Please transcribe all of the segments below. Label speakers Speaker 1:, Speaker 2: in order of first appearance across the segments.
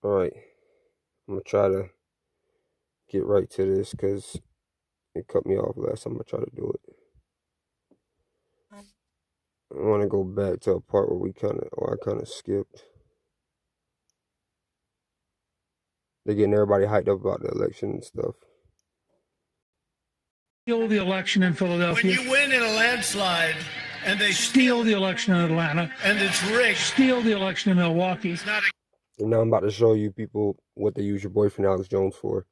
Speaker 1: Alright, I'm gonna try to get right to this because it cut me off last time I tried to do it. I want to go back to a part where I kind of skipped. They're getting everybody hyped up about the election and stuff.
Speaker 2: Steal the election in Philadelphia.
Speaker 3: When you win in a landslide and they
Speaker 2: steal the election in Atlanta,
Speaker 3: and it's rigged,
Speaker 2: steal the election in Milwaukee.
Speaker 3: It's not
Speaker 1: And now I'm about to show you people what they use your boyfriend Alex Jones for.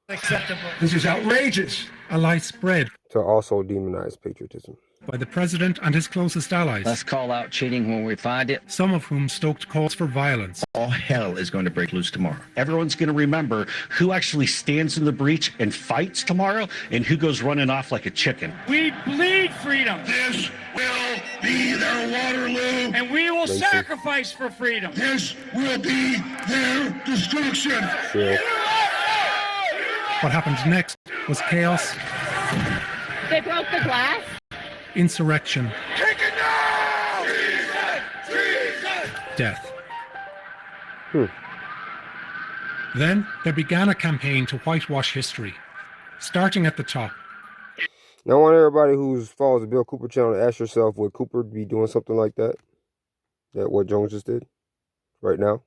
Speaker 3: acceptable.
Speaker 2: This is outrageous. A lie spread
Speaker 1: To also demonize patriotism.
Speaker 2: by the president and his closest allies.
Speaker 4: Let's call out cheating when we find it.
Speaker 2: Some of whom stoked calls for violence.
Speaker 5: All hell is going to break loose tomorrow.
Speaker 6: Everyone's going to remember who actually stands in the breach and fights tomorrow and who goes running off like a chicken.
Speaker 2: We bleed freedom.
Speaker 5: This will be their Waterloo.
Speaker 2: And we will sacrifice for freedom.
Speaker 5: This will be their destruction.
Speaker 1: Sure.
Speaker 2: What happened next was chaos.
Speaker 7: They broke the glass.
Speaker 2: Insurrection.
Speaker 5: Take it now! Jesus!
Speaker 2: Death. Then there began a campaign to whitewash history, starting at the top.
Speaker 1: Now I want everybody who follows the Bill Cooper channel to ask yourself, would Cooper be doing something like that? That what Jones just did right now?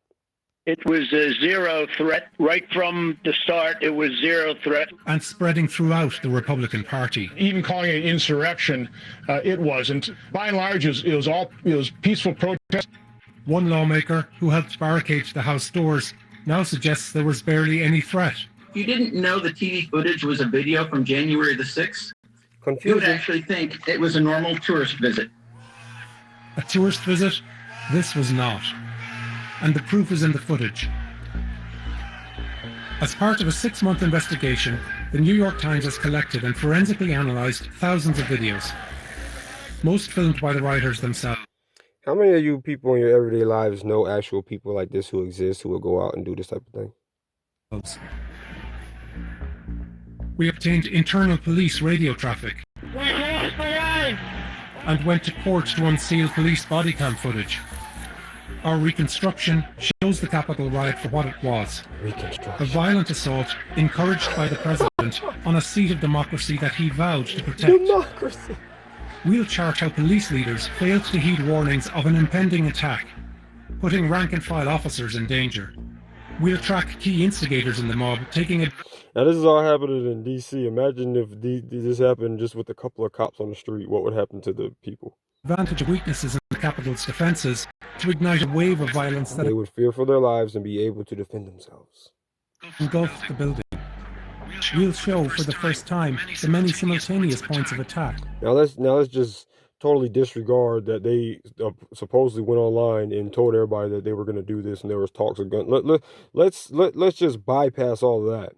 Speaker 8: It was a zero threat right from the start. It was zero threat.
Speaker 2: And spreading throughout the Republican Party.
Speaker 9: Even calling it insurrection, it wasn't. By and large, it was peaceful protest.
Speaker 2: One lawmaker who helped barricade the House doors now suggests there was barely any threat.
Speaker 10: You didn't know the TV footage was a video from January the 6th? You would
Speaker 1: Confusion.
Speaker 10: actually think it was a normal tourist visit.
Speaker 2: A tourist visit? This was not. And the proof is in the footage. As part of a 6-month investigation, the New York Times has collected and forensically analyzed thousands of videos, most filmed by the rioters themselves.
Speaker 1: How many of you people in your everyday lives know actual people like this who exist, who will go out and do this type of thing?
Speaker 2: We obtained internal police radio traffic and went to court to unseal police body cam footage. Our reconstruction shows the Capitol riot for what it was. A violent assault encouraged by the president on a seat of democracy that he vowed to protect.
Speaker 1: Democracy.
Speaker 2: We'll chart how police leaders failed to heed warnings of an impending attack, putting rank-and-file officers in danger. We'll track key instigators in the mob, taking it.
Speaker 1: Now this is all happening in D.C. Imagine if this happened just with a couple of cops on the street. What would happen to the people?
Speaker 2: Advantage of weaknesses in the Capitol's defenses to ignite a wave of violence that
Speaker 1: They would fear for their lives and be able to defend themselves.
Speaker 2: engulfed the building. We'll show for the first time the many simultaneous points of attack.
Speaker 1: Now let's just totally disregard that they supposedly went online and told everybody that they were going to do this and there was talks of gun. Let's just bypass all of that.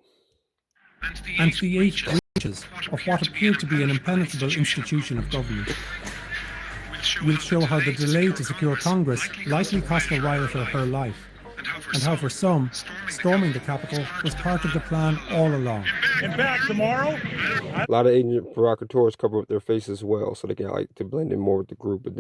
Speaker 2: And the 8 breaches of what appeared to be an impenetrable institution of government. We'll show how the delay to secure Congress likely cost a rioter her life, and how for some, storming the Capitol was part of the plan all along. And back tomorrow?
Speaker 1: A lot of agent provocateurs cover up their faces as well, so they can like to blend in more with the group. But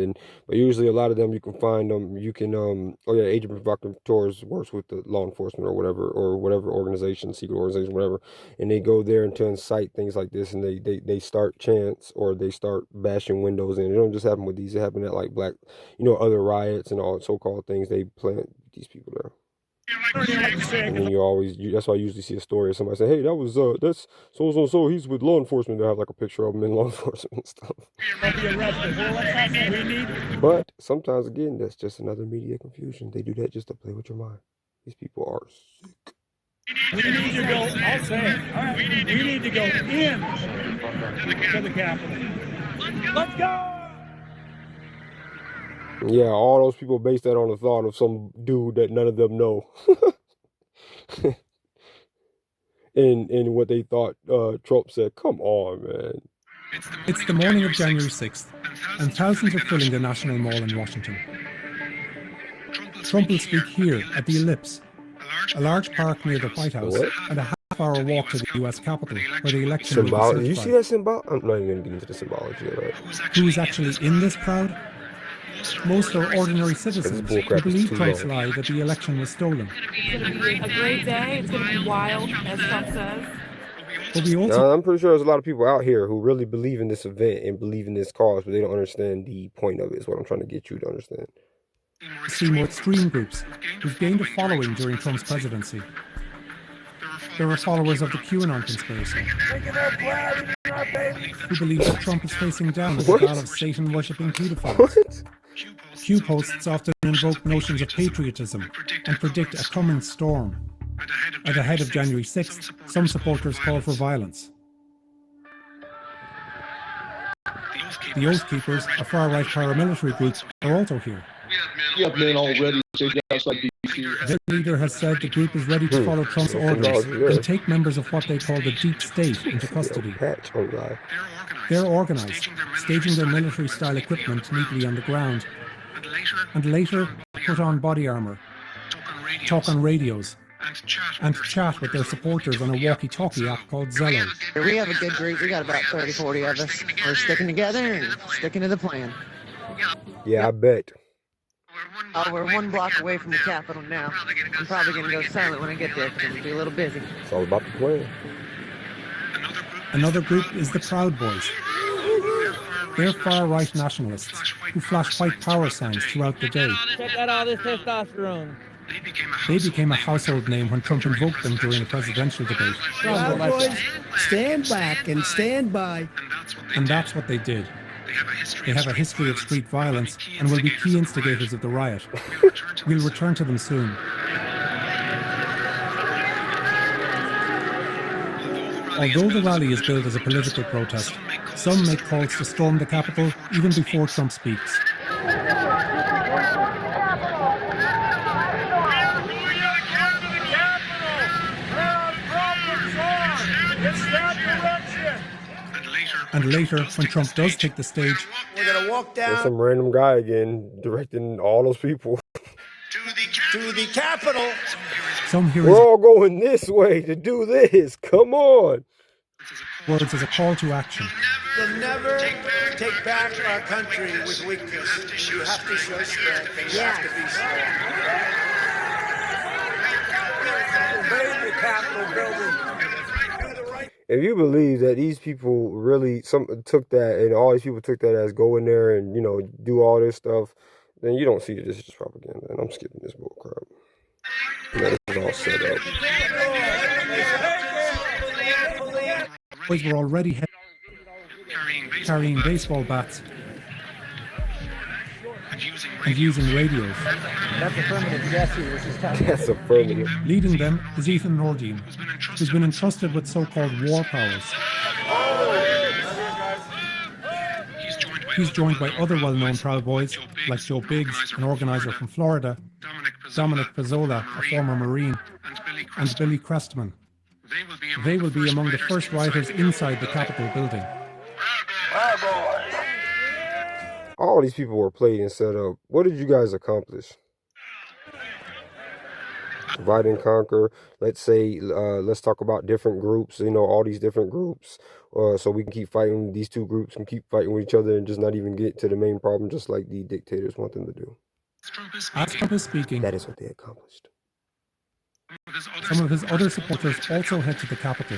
Speaker 1: usually a lot of them you can find them. Agent provocateurs works with the law enforcement or whatever organization, secret organization, whatever, and they go there and to incite things like this, and they start chants or they start bashing windows in. It don't just happen with these; it happen at like other riots and all so-called things. They plant these people there. And then that's why I usually see a story of somebody say, hey, that's so he's with law enforcement. They'll have like a picture of him in law enforcement and stuff. But sometimes, again, that's just another media confusion. They do that just to play with your mind. These people are sick.
Speaker 2: We need to go, I'll say it, all right. We need to go in to the Capitol. Let's go!
Speaker 1: Yeah, all those people base that on the thought of some dude that none of them know. and what they thought Trump said. Come on, man.
Speaker 2: It's the morning of January 6th, and thousands are filling the National Mall in Washington. Trump will speak here at the Ellipse, a large park near the White House, and a half-hour walk to the U.S. Capitol, where the election will be certified.
Speaker 1: You see that symbol? I'm not even going to get into the symbology of that.
Speaker 2: Who is actually in this crowd? Most are ordinary citizens
Speaker 1: bull
Speaker 2: who
Speaker 1: crap is
Speaker 2: believe
Speaker 1: too
Speaker 2: Trump's
Speaker 1: long.
Speaker 2: lie that the election was stolen.
Speaker 7: It's going to be a great day. It's going to be wild, as Trump says.
Speaker 2: But we also
Speaker 1: Now, I'm pretty sure there's a lot of people out here who really believe in this event and believe in this cause, but they don't understand the point of it, is what I'm trying to get you to understand.
Speaker 2: see more extreme groups who've gained a following during Trump's presidency. There are followers of the QAnon conspiracy who believe that Trump is facing down at the battle of Satan-worshipping pedophiles.
Speaker 1: What?
Speaker 2: Q posts often invoke notions of patriotism and predict a coming storm. At the head of January 6th, some supporters call for violence. The Oath Keepers, a far-right paramilitary group, are also here.
Speaker 9: We have men already say just like DC.
Speaker 2: Their leader has said the group is ready to follow Trump's orders and take members of what they call the deep state into custody.
Speaker 1: Patch on guy.
Speaker 2: They're organized, staging their military-style equipment neatly on the ground, and later put on body armor, talk on radios, and chat with their supporters on a walkie-talkie app called Zello.
Speaker 11: We have a good group. We got about 30, 40 of us. We're sticking together and sticking to the plan.
Speaker 1: Yeah, I bet.
Speaker 11: Oh, we're 1 block away from the Capitol now. I'm probably going to go silent when I get there because I'm going to be a little busy.
Speaker 1: It's all about the plan.
Speaker 2: Another group is the Proud Boys. They're far-right nationalists who flash white power signs throughout the day.
Speaker 12: Check out all this testosterone.
Speaker 2: They became a household name when Trump invoked them during a presidential debate.
Speaker 3: Proud Boys, stand back and stand by.
Speaker 2: And that's what they did. They have a history of street violence and will be key instigators of the riot. We'll return to them soon. Although the rally is billed as a political protest, some make calls to storm the Capitol even before Trump speaks. And later, when Trump does take the stage,
Speaker 3: We're going to walk
Speaker 1: There's
Speaker 3: down
Speaker 1: some random guy again directing all those people.
Speaker 3: to the Capitol.
Speaker 2: some hear
Speaker 1: We're
Speaker 2: his
Speaker 1: all going this way to do this. Come on.
Speaker 2: words as a call to action.
Speaker 3: You'll never take back our country with weakness. You have to show strength. You have to be strong. Invade the Capitol building.
Speaker 1: If you believe that these people really took that, and all these people took that as go in there and, you know, do all this stuff, then you don't see that this is just propaganda. And I'm skipping this bull crap. This is all set up.
Speaker 2: Boys were already carrying baseball bats and using radios.
Speaker 12: That's affirmative, Jesse. This is tough.
Speaker 1: That's affirmative.
Speaker 2: Leading them is Ethan Nordine, who's been entrusted with so-called war powers. He's joined by other well-known Proud Boys, like Joe Biggs, an organizer from Florida, Dominic Pezzola, a former Marine, and Billy Crestman. They will be among the first rioters inside the Capitol building.
Speaker 1: All these people were played and set up. What did you guys accomplish? Divide and conquer. Let's say, let's talk about different groups, you know, all these different groups. So we can keep fighting, these two groups can keep fighting with each other and just not even get to the main problem, just like the dictators want them to do.
Speaker 2: As Trump is speaking,
Speaker 1: That is what they accomplished.
Speaker 2: some of his other supporters also head to the Capitol.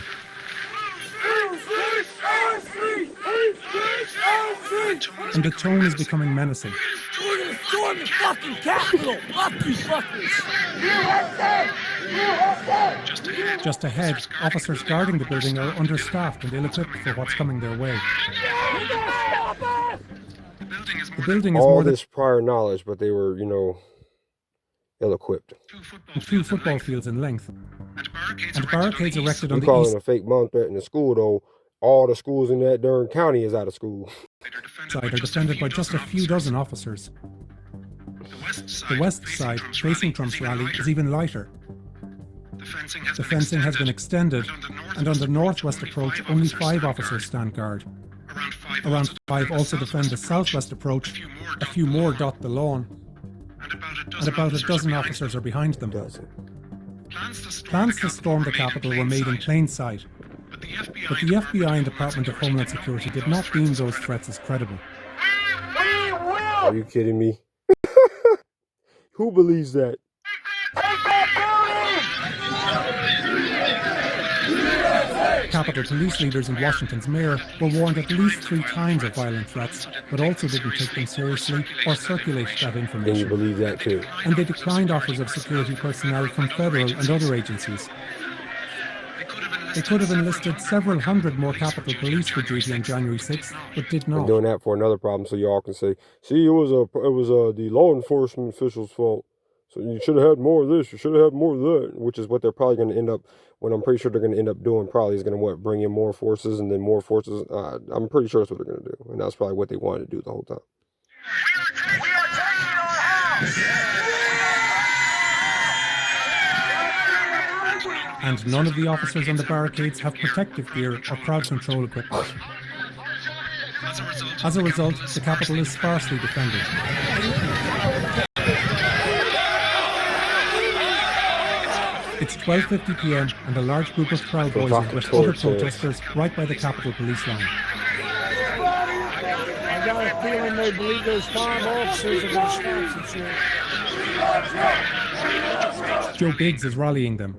Speaker 2: And the tone is becoming menacing.
Speaker 3: We're going to storm the fucking Capitol. Fuck you fuckers.
Speaker 2: Just ahead, officers guarding the building are understaffed and ill-equipped for what's coming their way. The building is
Speaker 1: All
Speaker 2: more than
Speaker 1: this prior knowledge, but they were, you know, ill-equipped.
Speaker 2: 2 football fields in length, and barricades erected on
Speaker 1: You
Speaker 2: the
Speaker 1: calling
Speaker 2: east
Speaker 1: a fake bomb threat in the school, though, all the schools in that darn county is out of school.
Speaker 2: side are defended by just a few dozen officers. The west side, facing Trump's rally, is even lighter. The fencing has been extended, and on the northwest approach, only 5 officers stand guard. Around 5 also defend the southwest approach, a few more dot the lawn, and about a dozen officers are behind them. Plans to storm the Capitol were made in plain sight, but the FBI and Department of Homeland Security did not deem those threats as credible.
Speaker 1: Are you kidding me? Who believes that?
Speaker 2: Capitol Police leaders and Washington's mayor were warned at least 3 times of violent threats, but also didn't take them seriously or circulate that
Speaker 1: Then you
Speaker 2: information.
Speaker 1: believe that too.
Speaker 2: And they declined offers of security personnel from federal and other agencies. They could have enlisted several hundred more Capitol Police for duty on January 6th, but did
Speaker 1: I'm
Speaker 2: not.
Speaker 1: doing that for another problem, so y'all can say, "See, it was the law enforcement officials' fault. So you should have had more of this. You should have had more of that." Which is what they're probably going to end up. What I'm pretty sure they're going to end up doing probably is going to bring in more forces and then more forces. I'm pretty sure that's what they're going to do, and that's probably what they wanted to do the whole time.
Speaker 2: And none of the officers on the barricades have protective gear or crowd control equipment. As a result, the Capitol is sparsely defended. It's 12:50 p.m. and a large group of Proud Boys is with other protesters right by the Capitol Police line.
Speaker 3: I got a feeling they believe those 5 officers are going to stop some shit.
Speaker 2: Joe Biggs is rallying them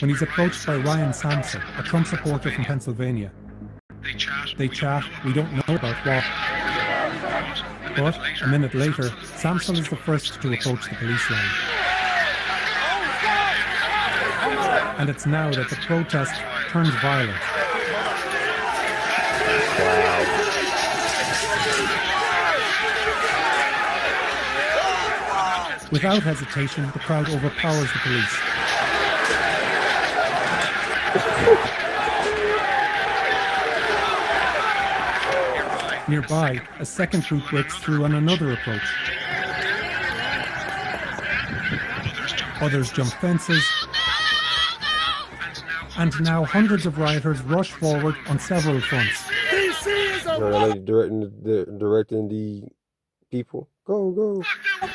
Speaker 2: when he's approached by Ryan Sampson, a Trump supporter from Pennsylvania. They chat, we don't know about what. But a minute later, Sampson is the first to approach the police line. And it's now that the protest turns violent. Without hesitation, the crowd overpowers the police. Nearby, a second group breaks through on another approach. Others jump fences. And now hundreds of rioters rush forward on several fronts.
Speaker 3: DC is a
Speaker 1: Like directing the people. Go, go.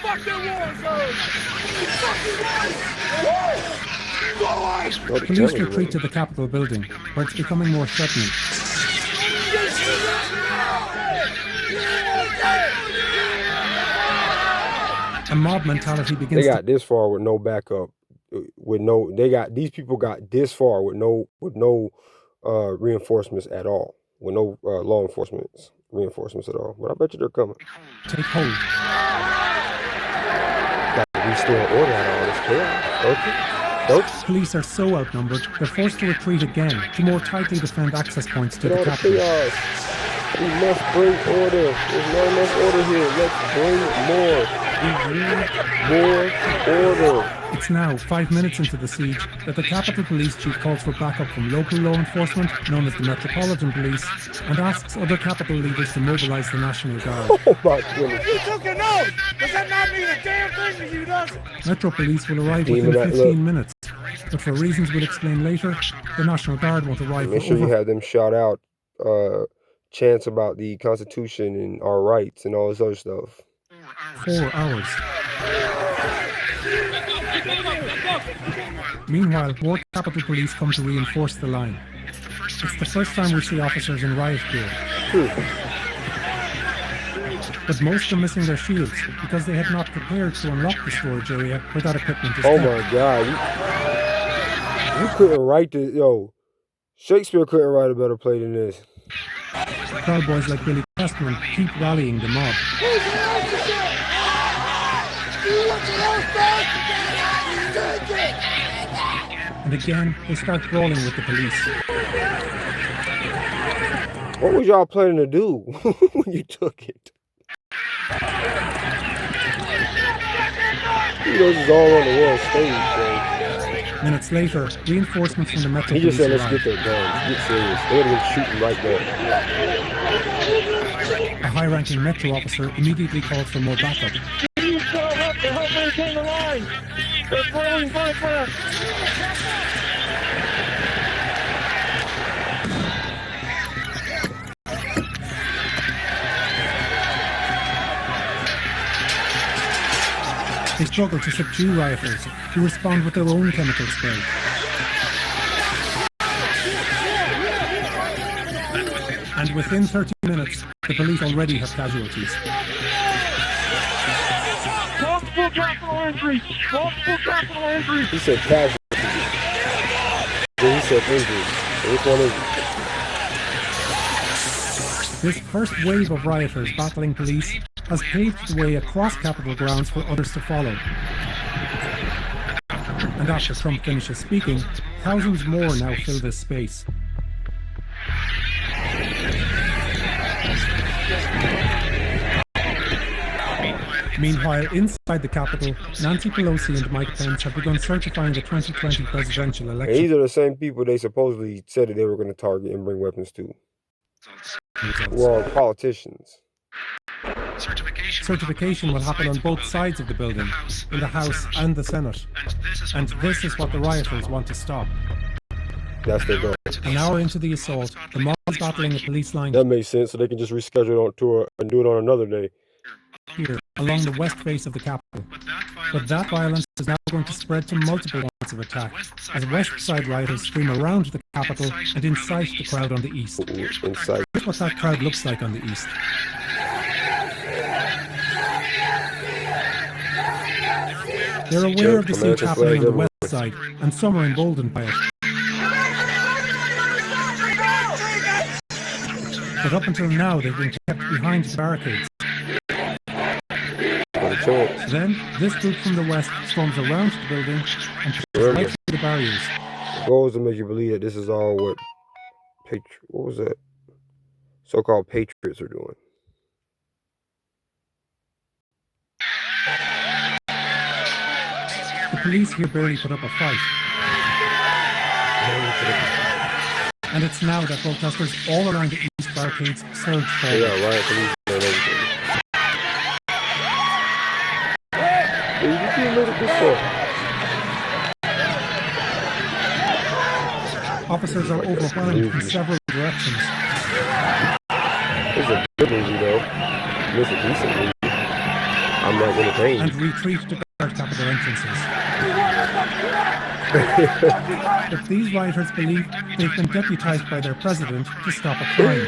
Speaker 3: fucking war zone!
Speaker 2: Police retreat to the Capitol building, where it's becoming more threatening. A mob mentality begins
Speaker 1: They got this far with no backup. These people got this far with no reinforcements at all. With no law enforcement reinforcements at all. But I bet you they're coming.
Speaker 2: Take hold.
Speaker 1: Got to restore order out of all this chaos. Don't you?
Speaker 2: Police are so outnumbered, they're forced to retreat again to more tightly defend access points to
Speaker 1: Get
Speaker 2: the
Speaker 1: all the
Speaker 2: Capitol.
Speaker 1: chaos. We must bring order. There's not enough order here. Let's bring more. We need more order.
Speaker 2: It's now 5 minutes into the siege that the Capitol Police Chief calls for backup from local law enforcement, known as the Metropolitan Police, and asks other Capitol leaders to mobilize the National Guard.
Speaker 1: Oh my goodness.
Speaker 3: You took an oath! Does that not mean a damn thing to you, does it?
Speaker 2: Metro Police will arrive
Speaker 1: Even
Speaker 2: within
Speaker 1: that
Speaker 2: 15 minutes, but for reasons we'll explain later, the National Guard won't arrive
Speaker 1: Make
Speaker 2: for
Speaker 1: sure you
Speaker 2: over
Speaker 1: have them shout out chants about the Constitution and our rights and all this other stuff.
Speaker 2: 4 hours. Meanwhile, more Capitol Police come to reinforce the line. It's the first time we see officers in riot gear. But most are missing their shields because they had not prepared to unlock the storage area where that equipment is
Speaker 1: Oh
Speaker 2: kept.
Speaker 1: my God. You couldn't write this. Yo, Shakespeare couldn't write a better play than this.
Speaker 2: Proud Boys like Billy Crestman keep rallying the mob. And again, they start brawling with the police.
Speaker 1: What was y'all planning to do when you took it? This is all on the world stage, bro.
Speaker 2: Minutes later, reinforcements from the Metro
Speaker 1: He just
Speaker 2: Police
Speaker 1: said, let's
Speaker 2: arrive.
Speaker 1: get their guns. Get serious. They would have been shooting right there.
Speaker 2: A high-ranking Metro officer immediately calls for more backup.
Speaker 3: Please go up to help maintain the line! They're throwing fire!
Speaker 2: They struggle to subdue rioters, who respond with their own chemical spray. And within 30 minutes, the police already have casualties.
Speaker 3: Talk book
Speaker 5: capital injuries! Multiple capital injuries!
Speaker 1: He said casualties. Then he said injuries. So which one is it?
Speaker 2: This first wave of rioters battling police has paved the way across Capitol grounds for others to follow. And after Trump finishes speaking, thousands more now fill this space. Meanwhile, inside the Capitol, Nancy Pelosi and Mike Pence have begun certifying the 2020 presidential
Speaker 1: And
Speaker 2: election.
Speaker 1: these are the same people they supposedly said that they were going to target and bring weapons to. Well, politicians.
Speaker 7: Certification
Speaker 2: will happen on both sides of the building, in the House and the Senate. And this is what the rioters want to stop.
Speaker 1: That's their goal.
Speaker 2: An hour into the assault, the mob is battling a police line
Speaker 1: That makes sense, so they can just reschedule it on tour and do it on another day.
Speaker 2: here along the west face of the Capitol. But that violence is now going to spread to multiple lines of attack as West Side rioters stream around the Capitol and incite the crowd on the east.
Speaker 1: Inside.
Speaker 2: Here's what that crowd looks like on the east. They're aware of the siege happening on the west side, and some are emboldened by it. But up until now, they've been kept behind the barricades. Then, this group from the west storms around the building and pushes right through the barriers.
Speaker 1: The goal is to make you believe that this is all what what was that? So-called patriots are doing.
Speaker 2: The police here barely put up a fight. And it's now that protesters all around the east barricades surge forward.
Speaker 1: Yeah, riot police and everything. Hey, you can't make it this far.
Speaker 2: Officers are overwhelmed from several directions.
Speaker 1: It's a good movie though. It's a decent movie. I'm not entertained.
Speaker 2: And retreat to guard Capitol entrances. But these rioters believe they've been deputized by their president to stop a crime.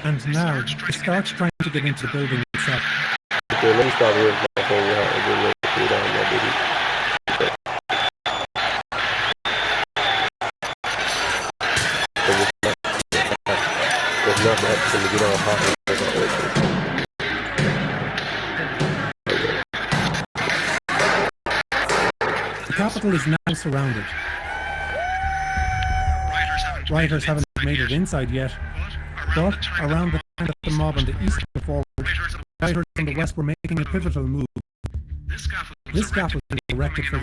Speaker 2: And now, they start trying to get into the building itself.
Speaker 1: Okay, let me stop here with my phone and get ready to cool down my baby. It's not that going to get all hot and
Speaker 2: The Capitol is now surrounded. Rioters haven't made it inside yet, but around the time that the mob on the east were forward, rioters on the west were making a pivotal move. This scaffolding is erected for